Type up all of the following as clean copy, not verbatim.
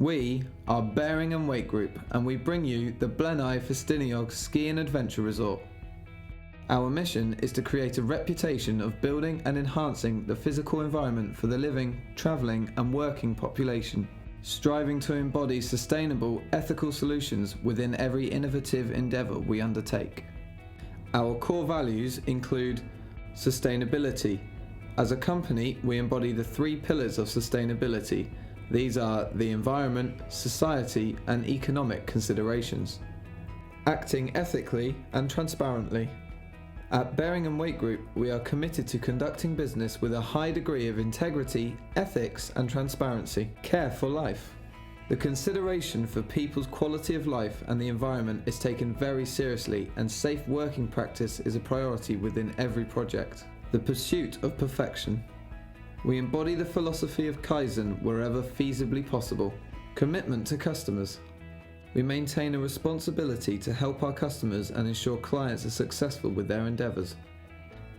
We are Bearing and Weight Group, and we bring you the Blaenau Ffestiniog Ski and Adventure Resort. Our mission is to create a reputation of building and enhancing the physical environment for the living, travelling and working population, striving to embody sustainable, ethical solutions within every innovative endeavour we undertake. Our core values include sustainability. As a company, we embody the 3 pillars of sustainability. These are the environment, society and economic considerations. Acting ethically and transparently. At Bearing and Weight Group, we are committed to conducting business with a high degree of integrity, ethics and transparency. Care for life. The consideration for people's quality of life and the environment is taken very seriously, and safe working practice is a priority within every project. The pursuit of perfection. We embody the philosophy of Kaizen wherever feasibly possible. Commitment to customers. We maintain a responsibility to help our customers and ensure clients are successful with their endeavours.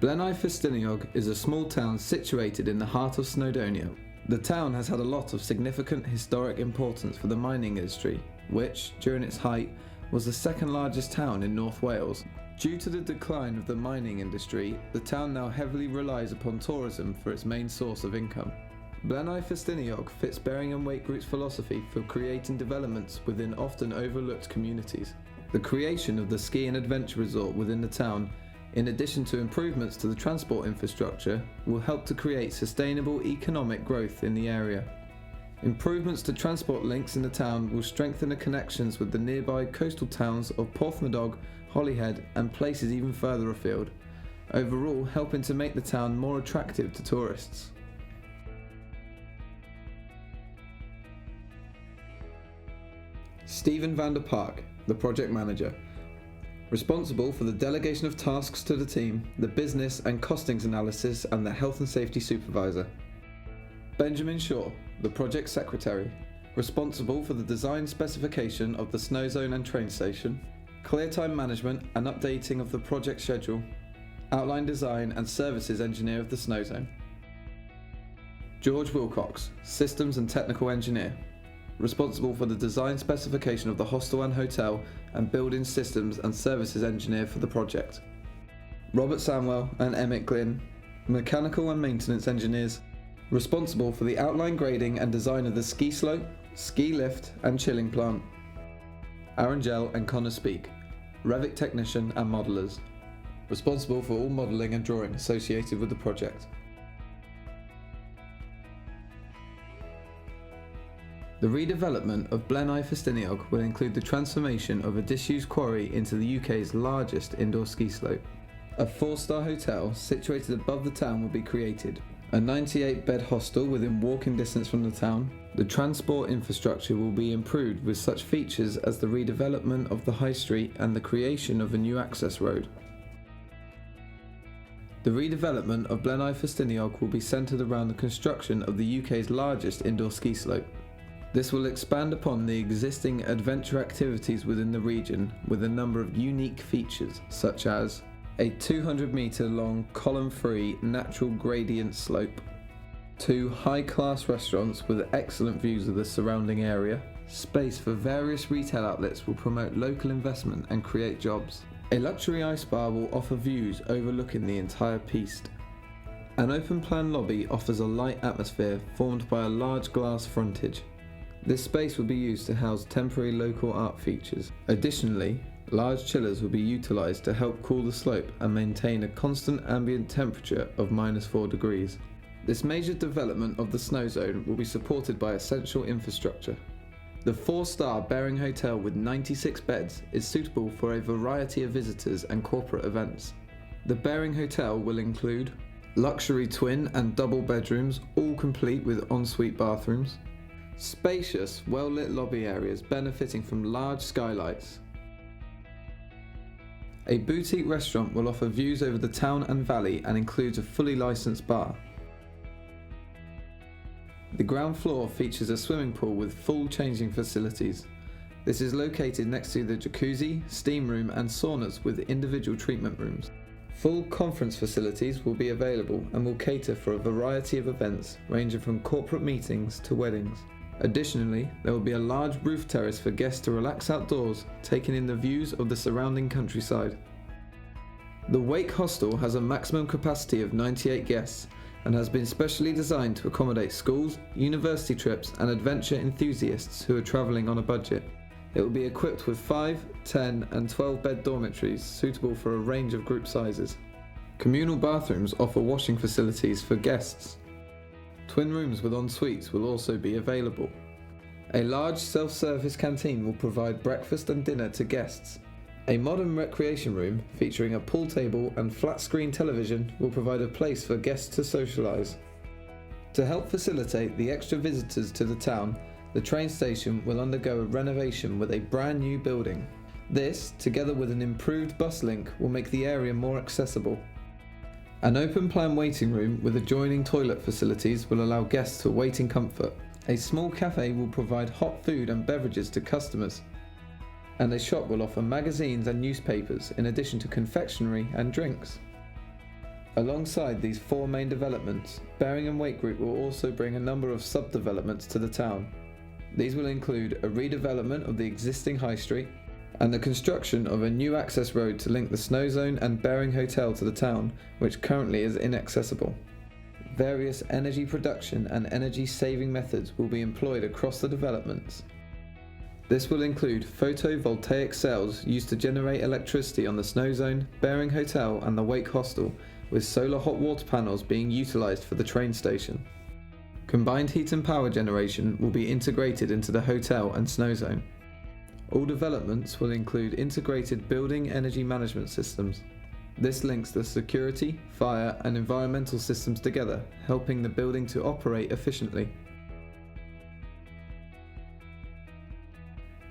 Blaenau Ffestiniog is a small town situated in the heart of Snowdonia. The town has had a lot of significant historic importance for the mining industry, which, during its height, was the second largest town in North Wales. Due to the decline of the mining industry, the town now heavily relies upon tourism for its main source of income. Blaenau Ffestiniog fits Bearing and Weight Group's philosophy for creating developments within often overlooked communities. The creation of the ski and adventure resort within the town, in addition to improvements to the transport infrastructure, will help to create sustainable economic growth in the area. Improvements to transport links in the town will strengthen the connections with the nearby coastal towns of Porthmadog, Holyhead and places even further afield, overall helping to make the town more attractive to tourists. Stephen van der Park, the project manager, responsible for the delegation of tasks to the team, the business and costings analysis and the health and safety supervisor. Benjamin Shaw, the project secretary, responsible for the design specification of the snow zone and train station, clear time management and updating of the project schedule, outline design and services engineer of the snow zone. George Wilcox, systems and technical engineer, responsible for the design specification of the hostel and hotel and building systems and services engineer for the project. Robert Samwell and Emmett Glynn, mechanical and maintenance engineers, responsible for the outline grading and design of the ski slope, ski lift and chilling plant. Aaron Gell and Connor Speak, Revit technician and modellers, responsible for all modelling and drawing associated with the project. The redevelopment of Blaenau Ffestiniog will include the transformation of a disused quarry into the UK's largest indoor ski slope. A 4-star hotel situated above the town will be created. A 98-bed hostel within walking distance from the town. The transport infrastructure will be improved with such features as the redevelopment of the high street and the creation of a new access road. The redevelopment of Blaenau Ffestiniog will be centred around the construction of the UK's largest indoor ski slope. This will expand upon the existing adventure activities within the region with a number of unique features such as a 200-metre long column-free natural gradient slope, 2 high-class restaurants with excellent views of the surrounding area, space for various retail outlets will promote local investment and create jobs, a luxury ice bar will offer views overlooking the entire piste, an open-plan lobby offers a light atmosphere formed by a large glass frontage. This space will be used to house temporary local art features. Additionally, large chillers will be utilised to help cool the slope and maintain a constant ambient temperature of -4 degrees. This major development of the snow zone will be supported by essential infrastructure. The 4-star Bearing Hotel with 96 beds is suitable for a variety of visitors and corporate events. The Bearing Hotel will include luxury twin and double bedrooms, all complete with ensuite bathrooms, spacious, well-lit lobby areas benefiting from large skylights. A boutique restaurant will offer views over the town and valley and includes a fully licensed bar. The ground floor features a swimming pool with full changing facilities. This is located next to the jacuzzi, steam room and saunas with individual treatment rooms. Full conference facilities will be available and will cater for a variety of events ranging from corporate meetings to weddings. Additionally, there will be a large roof terrace for guests to relax outdoors, taking in the views of the surrounding countryside. The Wake Hostel has a maximum capacity of 98 guests and has been specially designed to accommodate schools, university trips and adventure enthusiasts who are travelling on a budget. It will be equipped with 5, 10 and 12 bed dormitories suitable for a range of group sizes. Communal bathrooms offer washing facilities for guests. Twin rooms with en-suites will also be available. A large self-service canteen will provide breakfast and dinner to guests. A modern recreation room featuring a pool table and flat-screen television will provide a place for guests to socialise. To help facilitate the extra visitors to the town, the train station will undergo a renovation with a brand new building. This, together with an improved bus link, will make the area more accessible. An open-plan waiting room with adjoining toilet facilities will allow guests to wait in comfort. A small cafe will provide hot food and beverages to customers. And a shop will offer magazines and newspapers in addition to confectionery and drinks. Alongside these 4 main developments, Baring and Wake Group will also bring a number of sub-developments to the town. These will include a redevelopment of the existing high street and the construction of a new access road to link the Snow Zone and Baring Hotel to the town, which currently is inaccessible. Various energy production and energy saving methods will be employed across the developments. This will include photovoltaic cells used to generate electricity on the Snow Zone, Baring Hotel and the Wake Hostel, with solar hot water panels being utilised for the train station. Combined heat and power generation will be integrated into the hotel and Snow Zone. All developments will include integrated building energy management systems. This links the security, fire and environmental systems together, helping the building to operate efficiently.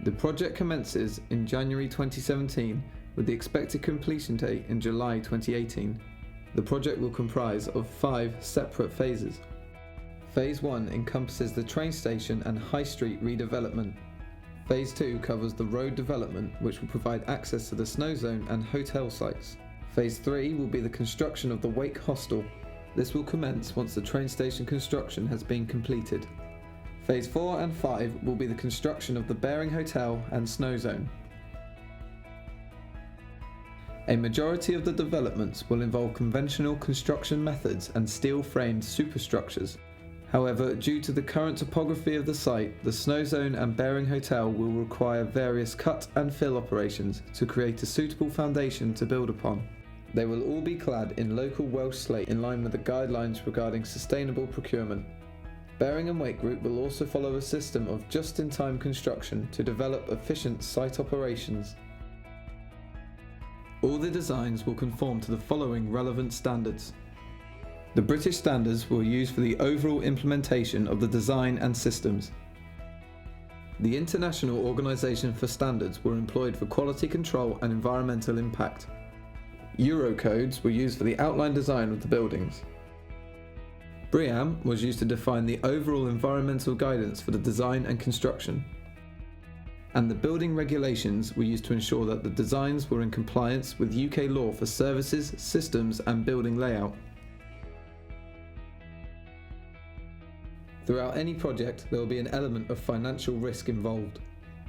The project commences in January 2017 with the expected completion date in July 2018. The project will comprise of 5 separate phases. Phase 1 encompasses the train station and high street redevelopment. Phase 2 covers the road development, which will provide access to the Snow Zone and hotel sites. Phase 3 will be the construction of the Wake Hostel. This will commence once the train station construction has been completed. Phase 4 and 5 will be the construction of the Baring Hotel and Snow Zone. A majority of the developments will involve conventional construction methods and steel-framed superstructures. However, due to the current topography of the site, the Snow Zone and Baring Hotel will require various cut and fill operations to create a suitable foundation to build upon. They will all be clad in local Welsh slate in line with the guidelines regarding sustainable procurement. Baring and Wake Group will also follow a system of just-in-time construction to develop efficient site operations. All the designs will conform to the following relevant standards. The British standards were used for the overall implementation of the design and systems. The International Organisation for Standards were employed for quality control and environmental impact. Euro codes were used for the outline design of the buildings. BREEAM was used to define the overall environmental guidance for the design and construction. And the building regulations were used to ensure that the designs were in compliance with UK law for services, systems and building layout. Throughout any project, there will be an element of financial risk involved.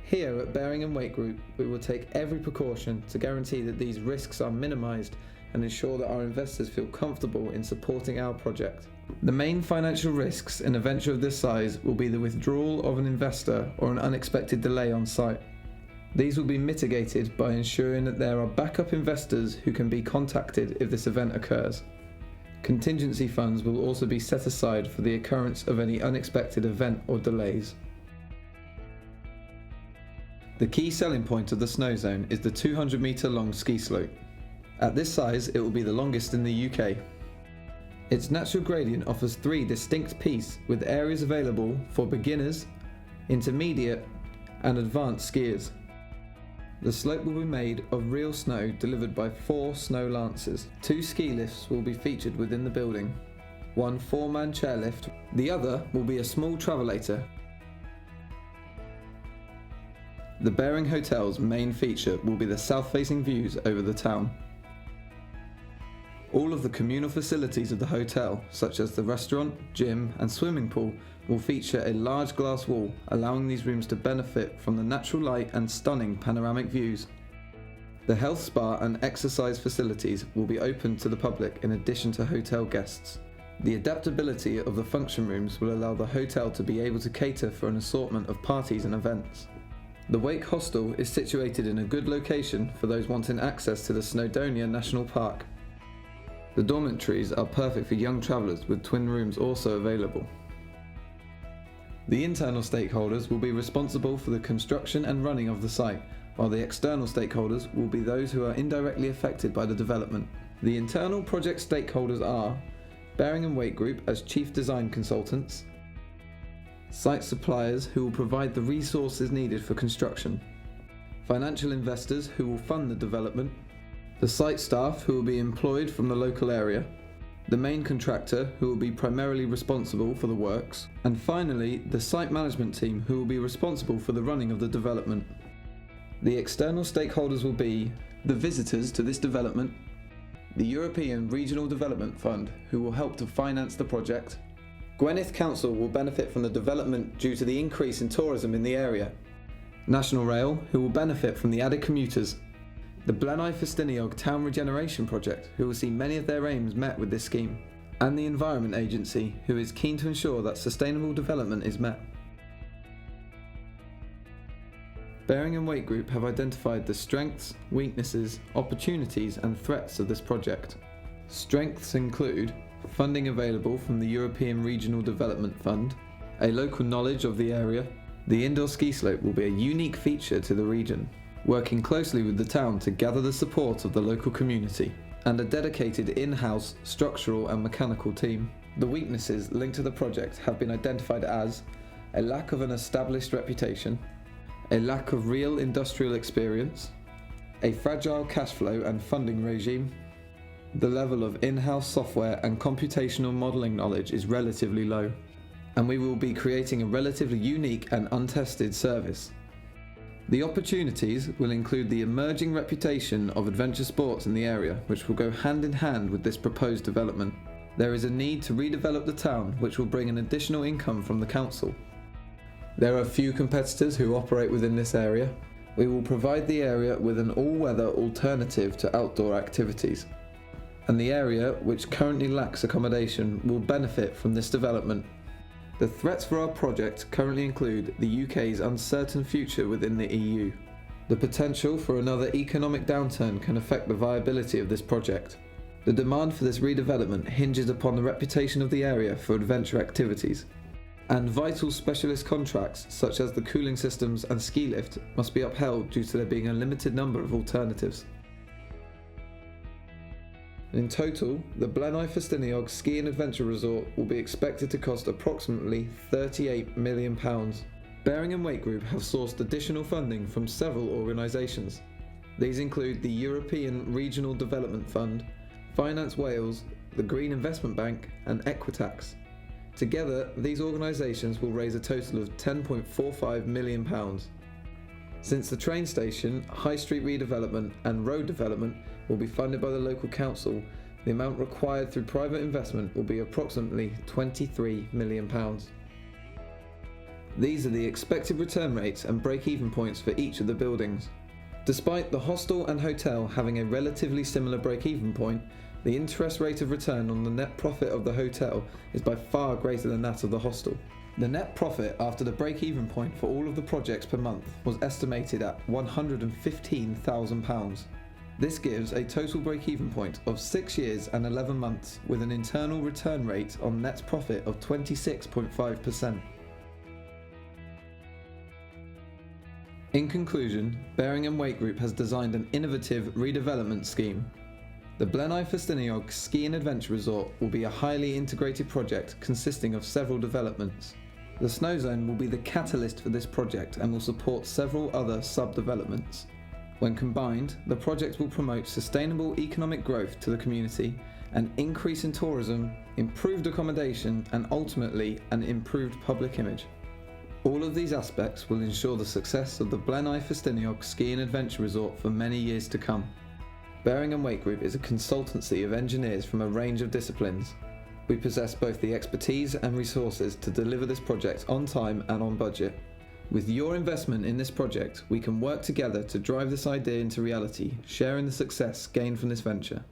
Here at Baring and Wake Group, we will take every precaution to guarantee that these risks are minimised and ensure that our investors feel comfortable in supporting our project. The main financial risks in a venture of this size will be the withdrawal of an investor or an unexpected delay on site. These will be mitigated by ensuring that there are backup investors who can be contacted if this event occurs. Contingency funds will also be set aside for the occurrence of any unexpected event or delays. The key selling point of the Snow Zone is the 200-metre long ski slope. At this size, it will be the longest in the UK. Its natural gradient offers 3 distinct peaks with areas available for beginners, intermediate and advanced skiers. The slope will be made of real snow delivered by 4 snow lancers. 2 ski lifts will be featured within the building. 1 4-man chairlift. The other will be a small travelator. The Baring Hotel's main feature will be the south-facing views over the town. All of the communal facilities of the hotel, such as the restaurant, gym and swimming pool, will feature a large glass wall, allowing these rooms to benefit from the natural light and stunning panoramic views. The health spa and exercise facilities will be open to the public in addition to hotel guests. The adaptability of the function rooms will allow the hotel to be able to cater for an assortment of parties and events. The Wake Hostel is situated in a good location for those wanting access to the Snowdonia National Park. The dormitories are perfect for young travellers with twin rooms also available. The internal stakeholders will be responsible for the construction and running of the site, while the external stakeholders will be those who are indirectly affected by the development. The internal project stakeholders are Baring & Waite Group as chief design consultants, site suppliers who will provide the resources needed for construction, financial investors who will fund the development, the site staff who will be employed from the local area, the main contractor who will be primarily responsible for the works, and finally the site management team who will be responsible for the running of the development. The external stakeholders will be the visitors to this development, the European Regional Development Fund who will help to finance the project, Gwynedd Council will benefit from the development due to the increase in tourism in the area, National Rail who will benefit from the added commuters, the Blaenau Ffestiniog Town Regeneration Project who will see many of their aims met with this scheme, and the Environment Agency who is keen to ensure that sustainable development is met. Baring & Waite Group have identified the strengths, weaknesses, opportunities and threats of this project. Strengths include funding available from the European Regional Development Fund, a local knowledge of the area. The indoor ski slope will be a unique feature to the region, working closely with the town to gather the support of the local community, and a dedicated in-house structural and mechanical team. The weaknesses linked to the project have been identified as a lack of an established reputation, a lack of real industrial experience, a fragile cash flow and funding regime. The level of in-house software and computational modelling knowledge is relatively low, and we will be creating a relatively unique and untested service. The opportunities will include the emerging reputation of adventure sports in the area, which will go hand in hand with this proposed development. There is a need to redevelop the town, which will bring an additional income from the council. There are few competitors who operate within this area. We will provide the area with an all-weather alternative to outdoor activities, and the area, which currently lacks accommodation, will benefit from this development. The threats for our project currently include the UK's uncertain future within the EU. The potential for another economic downturn can affect the viability of this project. The demand for this redevelopment hinges upon the reputation of the area for adventure activities, and vital specialist contracts such as the cooling systems and ski lift must be upheld due to there being a limited number of alternatives. In total, the Blaenau Ffestiniog Ski and Adventure Resort will be expected to cost approximately £38 million. Baring & Waite Group have sourced additional funding from several organisations. These include the European Regional Development Fund, Finance Wales, the Green Investment Bank and Equitax. Together, these organisations will raise a total of £10.45 million. Since the train station, high street redevelopment and road development will be funded by the local council, the amount required through private investment will be approximately £23 million. These are the expected return rates and break-even points for each of the buildings. Despite the hostel and hotel having a relatively similar break-even point, the interest rate of return on the net profit of the hotel is by far greater than that of the hostel. The net profit after the break-even point for all of the projects per month was estimated at £115,000. This gives a total break-even point of 6 years and 11 months with an internal return rate on net profit of 26.5%. In conclusion, Baring & Waite Group has designed an innovative redevelopment scheme. The Blaenau Ffestiniog Ski and Adventure Resort will be a highly integrated project consisting of several developments. The snow zone will be the catalyst for this project and will support several other sub-developments. When combined, the project will promote sustainable economic growth to the community, an increase in tourism, improved accommodation and ultimately an improved public image. All of these aspects will ensure the success of the Blaenau Ffestiniog Ski and Adventure Resort for many years to come. Bearing and Weight Group is a consultancy of engineers from a range of disciplines. We possess both the expertise and resources to deliver this project on time and on budget. With your investment in this project, we can work together to drive this idea into reality, sharing the success gained from this venture.